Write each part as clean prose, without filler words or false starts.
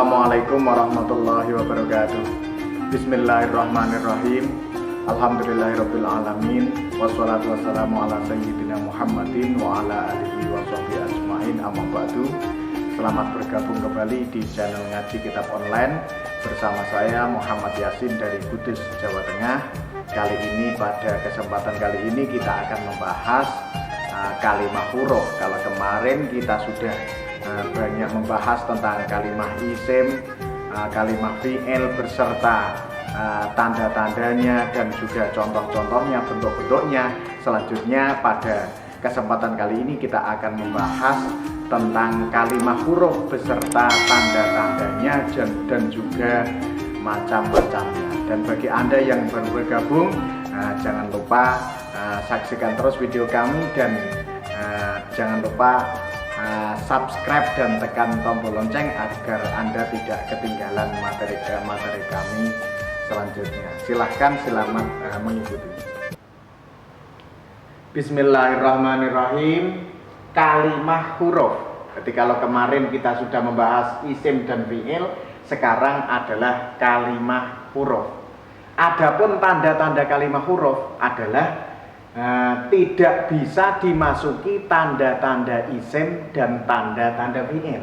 Assalamualaikum warahmatullahi wabarakatuh. Bismillahirrahmanirrahim. Alhamdulillahirabbil alamin. Wassalatu wassalamu ala sayyidina Muhammadin wa ala alihi wa sahbihi ajmain. Amma ba'du. Selamat bergabung kembali di channel Ngaji Kitab Online bersama saya Muhammad Yasin dari Kudus, Jawa Tengah. Pada kesempatan kali ini kita akan membahas kalimah huruf. Kalau kemarin kita sudah banyak membahas tentang kalimah isim, kalimah fi'il beserta tanda-tandanya dan juga contoh-contohnya, bentuk-bentuknya. Selanjutnya pada kesempatan kali ini kita akan membahas tentang kalimah huruf beserta tanda-tandanya dan juga macam-macamnya. Dan bagi Anda yang baru bergabung, jangan lupa saksikan terus video kami dan jangan lupa subscribe dan tekan tombol lonceng agar Anda tidak ketinggalan materi kami selanjutnya. Silahkan, selamat mengikuti. Bismillahirrahmanirrahim. Kalimah huruf. Jadi kalau kemarin kita sudah membahas isim dan fi'il, sekarang adalah kalimah huruf. Adapun tanda-tanda kalimah huruf adalah tidak bisa dimasuki tanda-tanda isim dan tanda-tanda fi'il.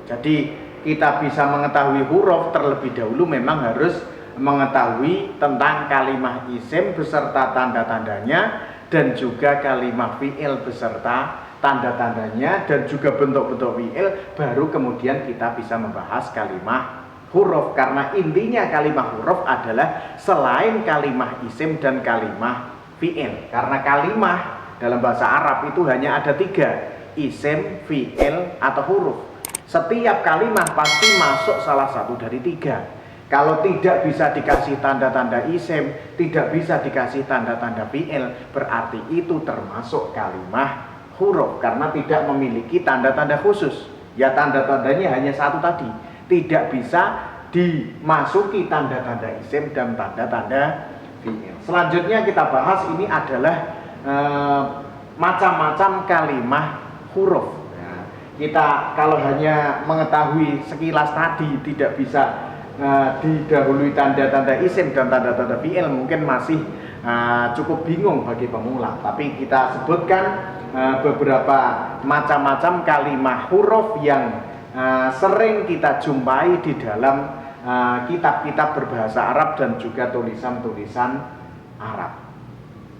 Jadi kita bisa mengetahui huruf terlebih dahulu memang harus mengetahui tentang kalimah isim beserta tanda-tandanya dan juga kalimah fi'il beserta tanda-tandanya dan juga bentuk-bentuk fi'il, baru kemudian kita bisa membahas kalimah huruf. Karena intinya kalimah huruf adalah selain kalimah isim dan kalimah fi'il. Karena kalimah dalam bahasa Arab itu hanya ada 3, isim, fi'il, atau huruf. Setiap kalimah pasti masuk salah satu dari 3. Kalau tidak bisa dikasih tanda-tanda isim, tidak bisa dikasih tanda-tanda fi'il, berarti itu termasuk kalimah huruf karena tidak memiliki tanda-tanda khusus. Ya, tanda-tandanya hanya satu tadi, tidak bisa dimasuki tanda-tanda isim dan tanda-tanda fi'il. Selanjutnya kita bahas ini adalah macam-macam kalimah huruf. Nah, kita kalau hanya mengetahui sekilas tadi tidak bisa didahului tanda-tanda isim dan tanda-tanda fi'il, mungkin masih cukup bingung bagi pemula. Tapi kita sebutkan beberapa macam-macam kalimah huruf yang sering kita jumpai di dalam kitab-kitab berbahasa Arab dan juga tulisan-tulisan Arab.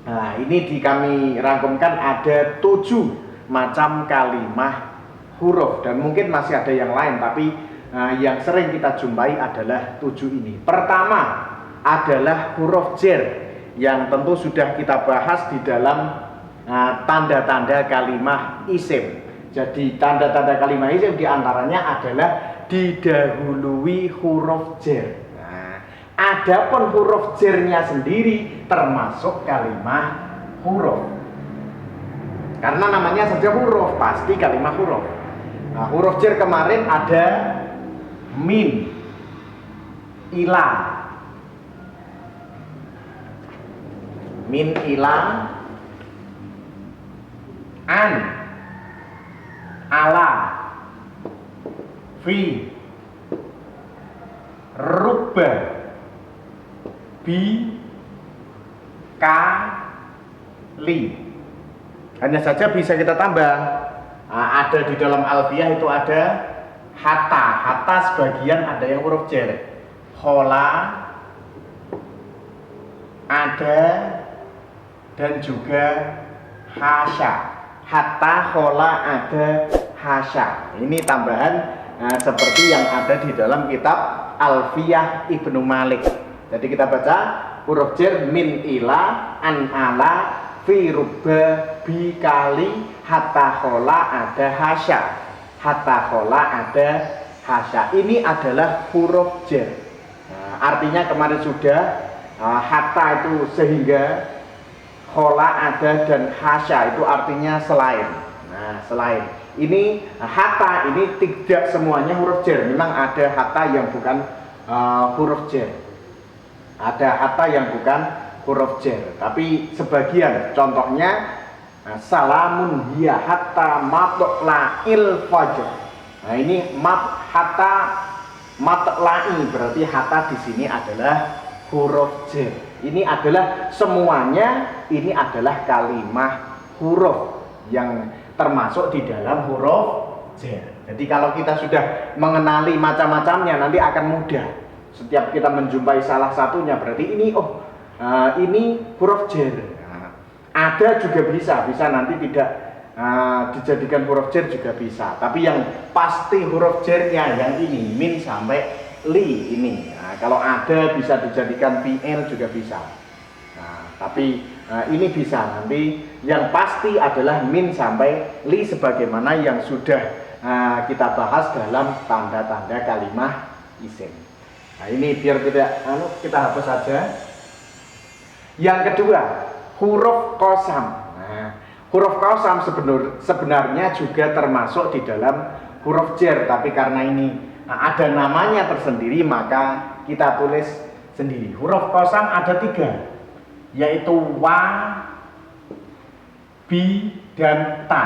Nah, ini kami rangkumkan ada 7 macam kalimah huruf dan mungkin masih ada yang lain, tapi yang sering kita jumpai adalah 7 ini. Pertama adalah huruf jer yang tentu sudah kita bahas di dalam tanda-tanda kalimah isim. Jadi tanda-tanda kalimah isim diantaranya adalah didahului huruf jer. Nah, adapun huruf jernya sendiri termasuk kalimah huruf. Karena namanya saja huruf, pasti kalimah huruf. Nah, huruf jer kemarin ada min, ila, min, ila, an, ala, fi, rubba, bi, ka, li. Hanya saja bisa kita tambah. Ada di dalam alfiyah itu ada hatta. Hatta sebagian ada yang huruf jer. Khola ada dan juga hasya. Hatta, khola, ada, hasya. Ini tambahan seperti yang ada di dalam kitab Alfiyah Ibnu Malik. Jadi kita baca huruf jer min, ila, an, ala, fi, rubba, bi, kali, hatta, khola, ada, hasya. Hatta, khola, ada, hasya. Ini adalah huruf jer. Artinya kemarin sudah hatta itu sehingga, khola, ada, dan hasya itu artinya selain. Nah, selain ini hatta ini tidak semuanya huruf jer. Memang ada hatta yang bukan huruf jer. Ada hatta yang bukan huruf jer. Tapi sebagian, contohnya salamun hiya hatta matla'il fajr. Nah, ini mat hatta matla'i, berarti hatta di sini adalah huruf jar. Ini adalah semuanya, ini adalah kalimah huruf yang termasuk di dalam huruf jar. Jadi kalau kita sudah mengenali macam-macamnya, nanti akan mudah. Setiap kita menjumpai salah satunya, berarti ini ini huruf jar. Nah, ada juga bisa nanti tidak dijadikan huruf jar juga bisa. Tapi yang pasti huruf jarnya yang ini min sampai li ini. Nah, kalau ada bisa dijadikan fi'il juga bisa. Nah, tapi ini bisa nanti yang pasti adalah min sampai li sebagaimana yang sudah kita bahas dalam tanda-tanda kalimah isim. Nah, ini biar tidak kita hapus saja. Yang kedua, huruf qasam. Nah, huruf qasam sebenarnya juga termasuk di dalam huruf jar, tapi karena ini ada namanya tersendiri maka kita tulis sendiri. Huruf qasam ada 3, yaitu wa, bi, dan ta,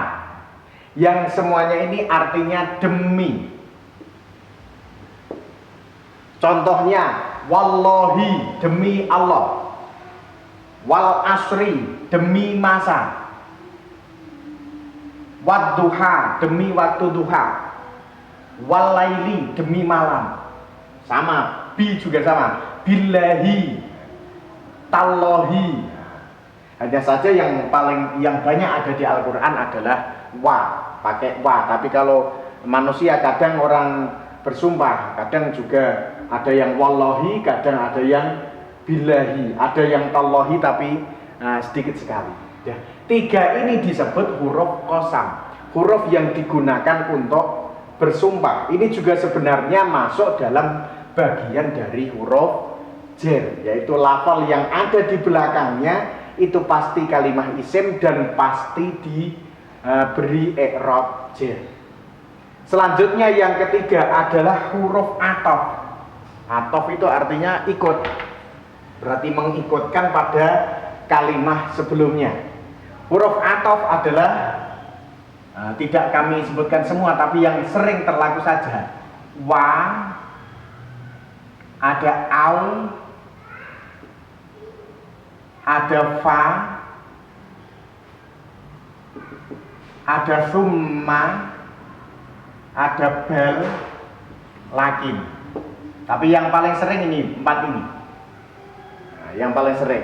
yang semuanya ini artinya demi. Contohnya, wallahi, demi Allah, wal asri, demi masa, wadduha, demi waktu duha, walaili, demi malam. Sama, bi juga sama, billahi, tallahi. Hanya saja yang banyak ada di Al-Quran adalah wa, pakai wa. Tapi kalau manusia kadang orang bersumpah, kadang juga ada yang wallahi, kadang ada yang billahi, ada yang tallahi tapi sedikit sekali. Ya, 3 ini disebut huruf qasam, huruf yang digunakan untuk bersumpah. Ini juga sebenarnya masuk dalam bagian dari huruf jar, yaitu lafal yang ada di belakangnya itu pasti kalimah isim dan pasti diberi i'rab jar. Selanjutnya yang ketiga adalah huruf ataf. Ataf itu artinya ikut, berarti mengikutkan pada kalimah sebelumnya. Huruf ataf adalah tidak kami sebutkan semua, tapi yang sering terlaku saja. Wa, ada au, ada fa, ada summa, ada bal, lakin. Tapi yang paling sering ini 4 ini. Nah, yang paling sering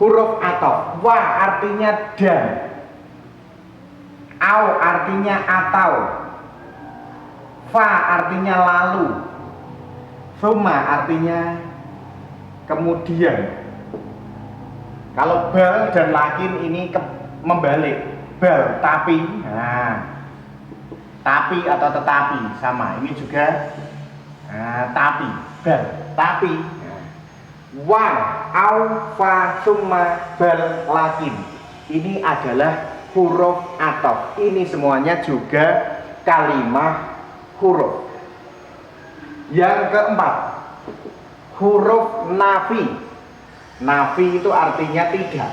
huruf ataf. Wa artinya dan, au artinya atau, fa artinya lalu, summa artinya kemudian. Kalau bal dan lakin ini membalik. Bal tapi, tapi atau tetapi sama. Ini juga tapi, bal, tapi. Wa, au, fa, summa, bal, lakin. Ini adalah huruf ataf. Ini semuanya juga kalimah huruf. Yang keempat, huruf nafi. Nafi itu artinya tidak.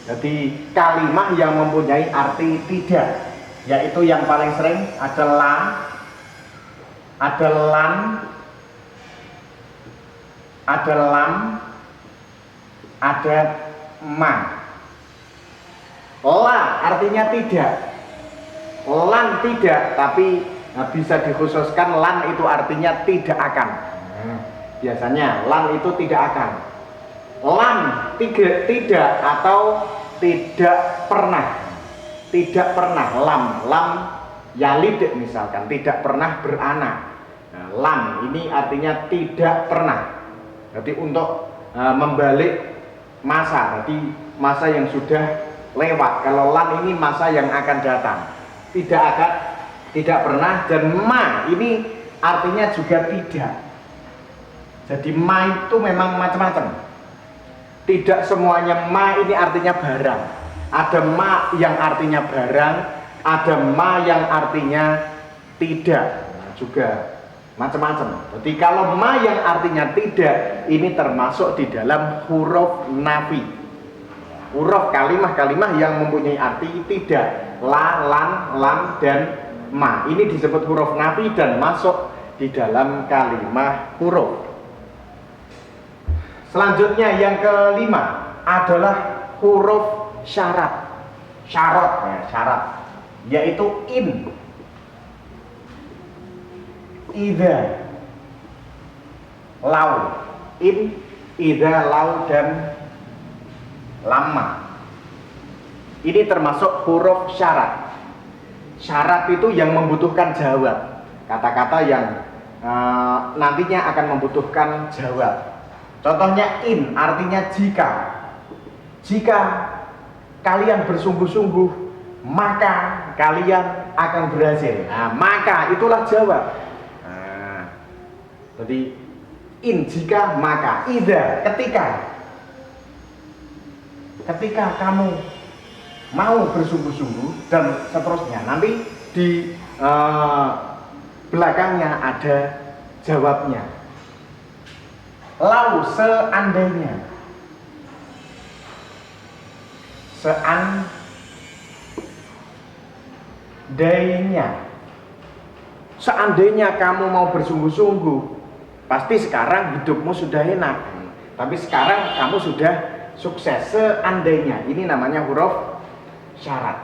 Jadi kalimah yang mempunyai arti tidak, yaitu yang paling sering ada la, ada lan, ada lam, ada ma. La artinya tidak, lan tidak, tapi bisa dikhususkan lan itu artinya tidak akan. Biasanya lan itu tidak akan. Lam tidak atau tidak pernah. Tidak pernah, lam yalid misalkan, tidak pernah beranak. Nah, lam ini artinya tidak pernah. Jadi untuk membalik masa, berarti masa yang sudah lewat. Kalau lam ini masa yang akan datang. Tidak pernah. Dan ma ini artinya juga tidak. Jadi ma itu memang macam-macam. Tidak semuanya ma ini artinya barang. Ada ma yang artinya barang, ada ma yang artinya tidak. Nah, juga macam-macam. Jadi kalau ma yang artinya tidak, ini termasuk di dalam huruf nafi. Huruf kalimah-kalimah yang mempunyai arti tidak. La, lan, lam, dan ma. Ini disebut huruf nafi dan masuk di dalam kalimah huruf. Selanjutnya yang kelima adalah huruf syarat. Syarat, yaitu in, idza, lau. In, idza, lau, dan lamma. Ini termasuk huruf syarat. Syarat itu yang membutuhkan jawab, kata-kata yang nantinya akan membutuhkan jawab. Contohnya in artinya jika. Jika kalian bersungguh-sungguh, maka kalian akan berhasil. Nah, maka itulah jawab. Nah, jadi in jika, maka. Idza ketika kamu mau bersungguh-sungguh, dan seterusnya. Nanti di belakangnya ada jawabnya. Lau, seandainya. Seandainya kamu mau bersungguh-sungguh, pasti sekarang hidupmu sudah enak, tapi sekarang kamu sudah sukses. Seandainya, ini namanya huruf syarat.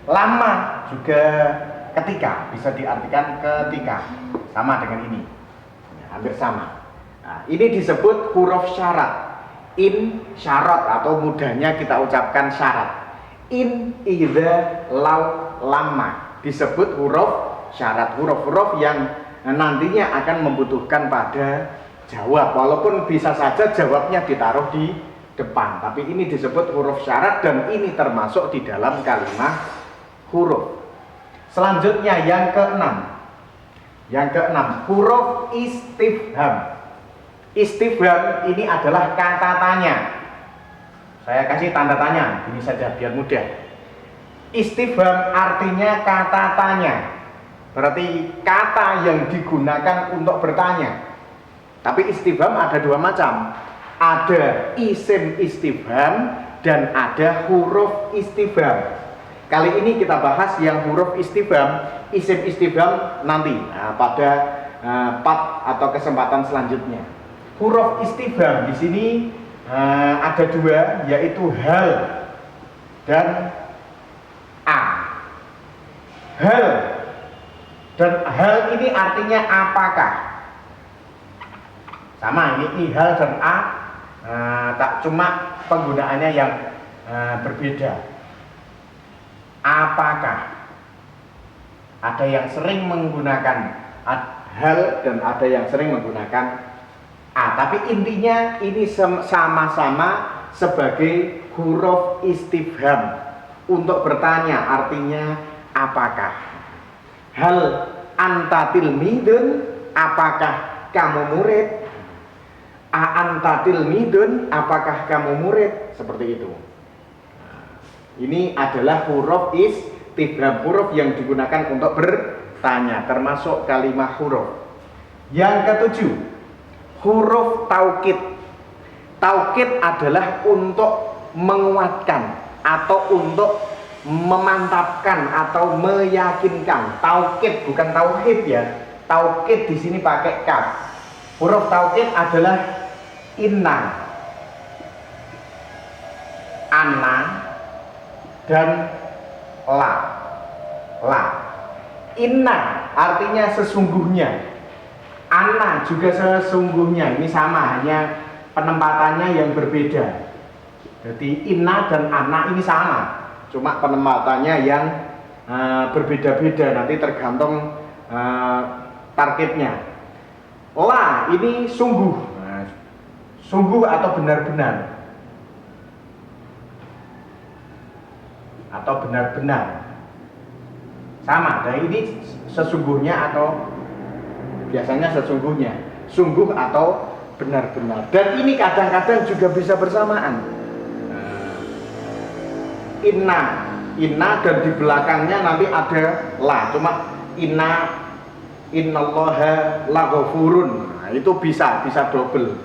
Lama juga ketika, bisa diartikan ketika, sama dengan ini, hampir sama. Nah, ini disebut huruf syarat. In, syarat, atau mudahnya kita ucapkan syarat. In, idza, lau, lama disebut huruf syarat. Huruf-huruf yang nantinya akan membutuhkan pada jawab, walaupun bisa saja jawabnya ditaruh di depan, tapi ini disebut huruf syarat dan ini termasuk di dalam kalimat huruf. Selanjutnya yang keenam, huruf istifham. Istifham ini adalah kata tanya. Saya kasih tanda tanya, ini saja biar mudah. Istifham artinya kata tanya, berarti kata yang digunakan untuk bertanya. Tapi istifham ada dua macam, ada isim istifham dan ada huruf istifham. Kali ini kita bahas yang huruf istifham. Isim istifham nanti pada part atau kesempatan selanjutnya. Huruf istifham di sini ada dua, yaitu hal dan a. Hal ini artinya apakah. Sama, ini hal dan a, tak cuma penggunaannya yang berbeda. Apakah? Ada yang sering menggunakan hal dan ada yang sering menggunakan a, tapi intinya ini sama-sama sebagai huruf istifham untuk bertanya, artinya apakah. Hal anta tilmidun, apakah kamu murid. A anta tilmidun, apakah kamu murid, seperti itu. Ini adalah huruf istifham, huruf yang digunakan untuk bertanya, termasuk kalimat huruf. Yang ketujuh, huruf taukid. Taukid adalah untuk menguatkan atau untuk memantapkan atau meyakinkan. Taukid bukan tauhid ya. Taukid di sini pakai kaf. Huruf taukid adalah inna, anna, dan la. Inna artinya sesungguhnya. Anna juga sesungguhnya, ini sama, hanya penempatannya yang berbeda. Jadi inna dan anna ini sama, cuma penempatannya yang berbeda-beda, nanti tergantung targetnya. La ini sungguh, sungguh atau benar-benar, atau benar-benar sama. Dan ini sesungguhnya atau biasanya sesungguhnya, sungguh atau benar-benar. Dan ini kadang-kadang juga bisa bersamaan. Inna dan di belakangnya nanti ada la, cuma innallaha laghafurun. Nah, itu bisa double.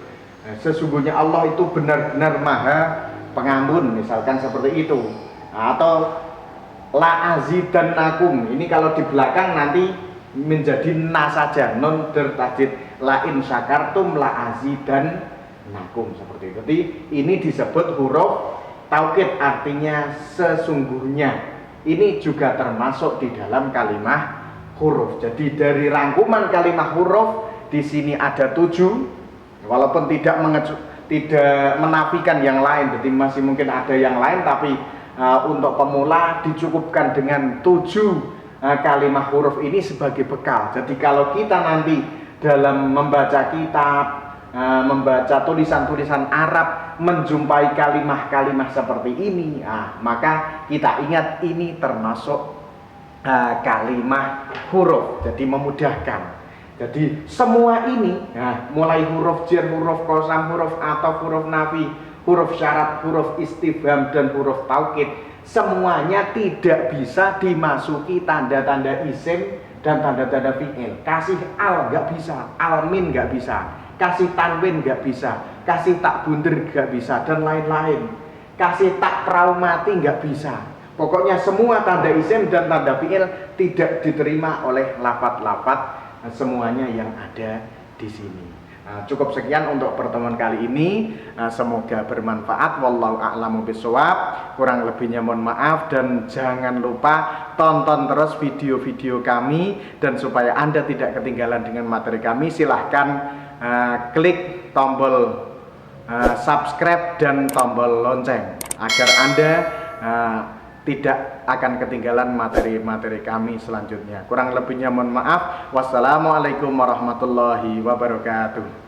Nah, sesungguhnya Allah itu benar-benar maha pengampun, misalkan seperti itu. Nah, atau la azidannakum. Ini kalau di belakang nanti menjadi na saja, non bertajdid. La in syakartum la azidannakum, seperti itu. Jadi ini disebut huruf taukid, artinya sesungguhnya. Ini juga termasuk di dalam kalimah huruf. Jadi dari rangkuman kalimah huruf di sini ada 7, walaupun tidak menafikan yang lain. Jadi masih mungkin ada yang lain, tapi untuk pemula dicukupkan dengan 7 kalimah huruf ini sebagai bekal. Jadi kalau kita nanti dalam membaca kitab, membaca tulisan-tulisan Arab, menjumpai kalimah-kalimah seperti ini, maka kita ingat ini termasuk kalimah huruf. Jadi memudahkan. Jadi semua ini, mulai huruf jar, huruf qasam, huruf ataf, huruf nafi, huruf syarat, huruf istifham, dan huruf taukid, semuanya tidak bisa dimasuki tanda-tanda isim dan tanda-tanda fi'il. Kasih al nggak bisa, almin nggak bisa, kasih tanwin nggak bisa, kasih tak bunder nggak bisa, dan lain-lain. Kasih tak traumati nggak bisa. Pokoknya semua tanda isim dan tanda fi'il tidak diterima oleh lafadz-lafadz semuanya yang ada di sini. Cukup sekian untuk pertemuan kali ini. Semoga bermanfaat. Wallahu a'lamu bishawab. Kurang lebihnya mohon maaf, dan jangan lupa tonton terus video-video kami, dan supaya Anda tidak ketinggalan dengan materi kami, silahkan klik tombol subscribe dan tombol lonceng agar Anda tidak akan ketinggalan materi-materi kami selanjutnya. Kurang lebihnya mohon maaf. Wassalamualaikum warahmatullahi wabarakatuh.